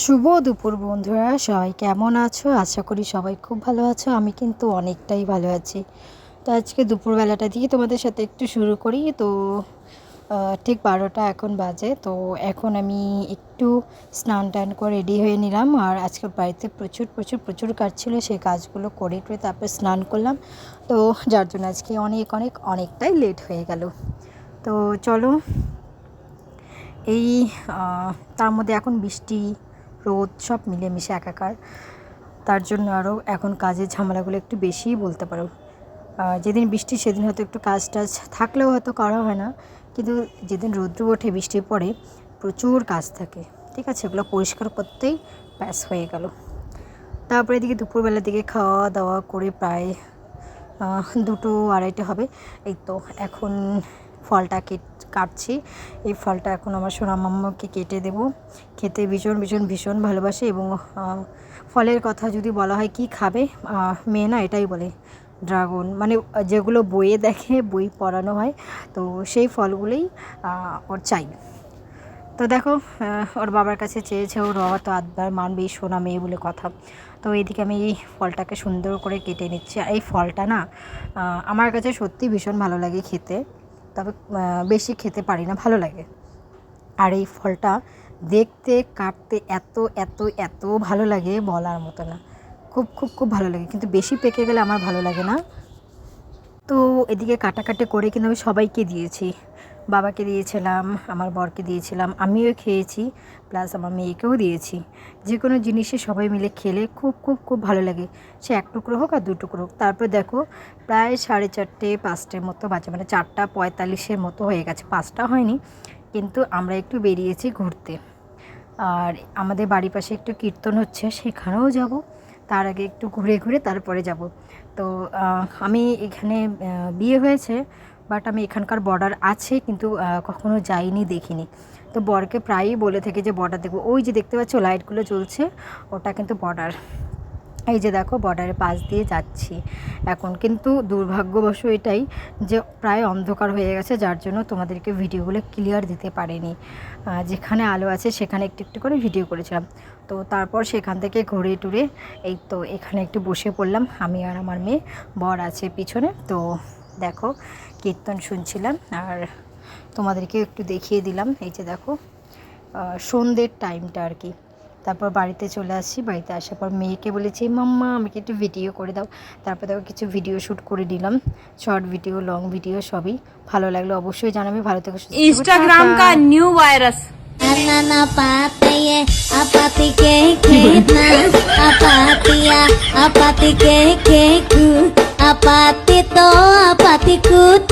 শুভ দুপুর বন্ধুরা, সবাই কেমন আছো? আশা করি সবাই খুব ভালো আছো। আমি কিন্তু অনেকটাই ভালো আছি। তো আজকে দুপুরবেলাটা দিয়ে তোমাদের সাথে একটু শুরু করি। তো ঠিক 12টা এখন বাজে। তো এখন আমি একটু স্নান টান করে রেডি হয়ে নিলাম। আর আজকে বাড়িতে প্রচুর কাজ ছিল, সেই কাজগুলো করে তারপরে স্নান করলাম। তো যার জন্য আজকে অনেকটাই লেট হয়ে গেল। তো চলো, এই তার মধ্যে এখন বৃষ্টি রোদ সব মিলেমিশে একাকার, তার জন্য আরও এখন কাজের ঝামেলাগুলো একটু বেশিই বলতে পারো। যেদিন বৃষ্টি সেদিন হয়তো একটু কাজ টাজ থাকলেও হয়তো করা হয় না, কিন্তু যেদিন রৌদ্র ওঠে বৃষ্টি পড়ে প্রচুর কাজ থাকে। ঠিক আছে, এগুলো পরিষ্কার করতেই ব্যাস হয়ে গেল। তারপরে এদিকে দুপুরবেলার দিকে খাওয়া দাওয়া করে প্রায় 2-2:30 হবে। এই তো এখন ফলটা কাটছি। এই ফলটা এখন আমার সোনা মাম্মাকে কেটে দেব। খেতে ভীষণ ভালোবাসে। এবং ফলের কথা যদি বলা হয় কি খাবে, মেয়ে না এটাই বলে, ড্রাগন, মানে যেগুলো বইয়ে দেখে, বই পড়ানো হয়, তো সেই ফলগুলোই ওর চাই। তো দেখো, ওর বাবার কাছে চেয়েছে, ওর বাবা তো আধবার মানবেই, সোনা মেয়ে বলে কথা। তো এইদিকে আমি এই ফলটাকে সুন্দর করে কেটে নিচ্ছি। আর এই ফলটা না আমার কাছে সত্যি ভীষণ ভালো লাগে খেতে, তবে বেশি খেতে পারি না, ভালো লাগে। আর এই ফলটা দেখতে কাটতে এত ভালো লাগে, বলার মতো না। খুব ভালো লাগে, কিন্তু বেশি পেকে গেলে আমার ভালো লাগে না। তো এদিকে কাটাকাটি করে কিন্তু আমি সবাইকে দিয়েছি। বাবাকে দিয়েছিলাম, আমার বরকে দিয়েছিলাম, আমিও খেয়েছি, প্লাস আমার মেয়েকেও দিয়েছি। যে কোনো জিনিসে সবাই মিলে খেলে খুব ভালো লাগে, সে 1 টুকরো হোক আর 2 টুকরো হোক। তারপর দেখো প্রায় 4:30-5টার মতো বাজে, মানে 4:45-এর মতো হয়ে গেছে, 5টা হয়নি। কিন্তু আমরা একটু বেরিয়েছি ঘুরতে। আর আমাদের বাড়ির পাশে একটু কীর্তন হচ্ছে, সেখানেও যাব। তার আগে একটু ঘুরে তারপরে যাব। তো আমি এখানে বিয়ে হয়েছে, বাট আমি এখানকার বর্ডার আছে, কিন্তু কখনো যাইনি, দেখিনি। তো বরকে প্রায়ই বলে থেকে যে বর্ডার দেখবো। ওই যে দেখতে পাচ্ছ লাইটগুলো জ্বলছে, ওটা কিন্তু বর্ডার। এই যে দেখো, বর্ডারের পাশ দিয়ে যাচ্ছি এখন। কিন্তু দুর্ভাগ্যবশ এটাই যে প্রায় অন্ধকার হয়ে গেছে, যার জন্য তোমাদেরকে ভিডিওগুলো ক্লিয়ার দিতে পারিনি। যেখানে আলো আছে সেখানে একটু করে ভিডিও করেছিলাম। তো তারপর সেখান থেকে ঘুরে টুরে এই তো এখানে একটু বসে পড়লাম, আমি আর আমার মেয়ে। বর আছে পিছনে। তো দেখো, কীর্তন শুনছিলাম আর তোমাদেরকে একটু দেখিয়ে দিলাম। এই যে দেখো, সন্ধ্যের টাইমটা আর কি। তারপর বাড়িতে চলে আসছি। বাড়িতে আসার পর মেয়েকে বলেছি, মাম্মা আমাকে একটু ভিডিও করে দাও। তারপর দেখো কিছু ভিডিও শ্যুট করে দিলাম, শর্ট ভিডিও, লং ভিডিও, সবই। ভালো লাগলো অবশ্যই জানাবে। ভালো থেকো, इंस्टाग्राम का new virus apati to apati kut